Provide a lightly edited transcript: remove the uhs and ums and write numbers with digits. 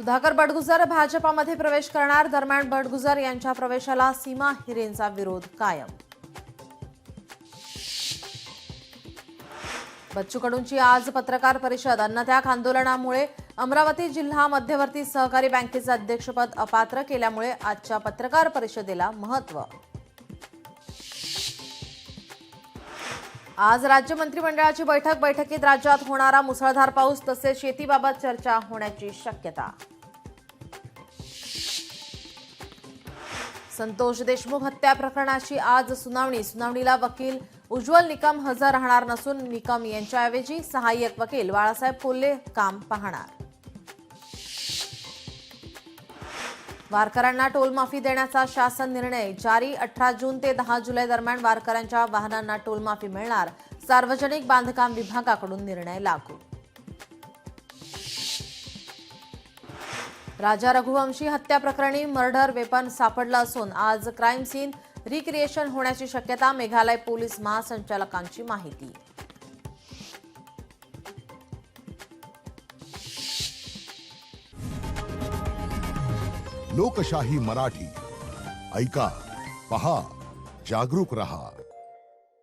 सुधाकर बडगुजर भाजपामध्ये प्रवेश करणार. दरम्यान बडगुजर यांच्या प्रवेशाला सीमा हिरेंचा विरोध कायम. बच्चू कडूंची आज पत्रकार परिषद. अन्नत्याग आंदोलनामुळे अमरावती जिल्हा मध्यवर्ती सहकारी बँकेचे अध्यक्षपद अपात्र केल्यामुळे आजच्या पत्रकार परिषदेला महत्त्व. आज राज्य मंत्रिमंडळाची बैठकीत राज्यात होणारा मुसळधार पाऊस तसेच शेतीबाबत चर्चा होण्याची शक्यता. संतोष देशमुख हत्या प्रकरणाची आज सुनावणीला वकील उज्ज्वल निकम हजर राहणार नसून निकम यांच्याऐवजी सहाय्यक वकील बाळासाहेब कोल्हे काम पाहणार. वारकऱ्यांना टोलमाफी देण्याचा शासन निर्णय जारी. 18 जून ते 10 जुलै दरम्यान वारकऱ्यांच्या वाहनांना टोलमाफी मिळणार. सार्वजनिक बांधकाम विभागाकडून निर्णय लागू. राजा रघुवंशी हत्या प्रकरणी मर्डर वेपन सापडलं असून आज क्राईम सीन रिक्रिएशन होण्याची शक्यता. मेघालय पोलीस महासंचालकांची माहिती. लोकशाही मराठी ऐका, पहा, जागरूक रहा.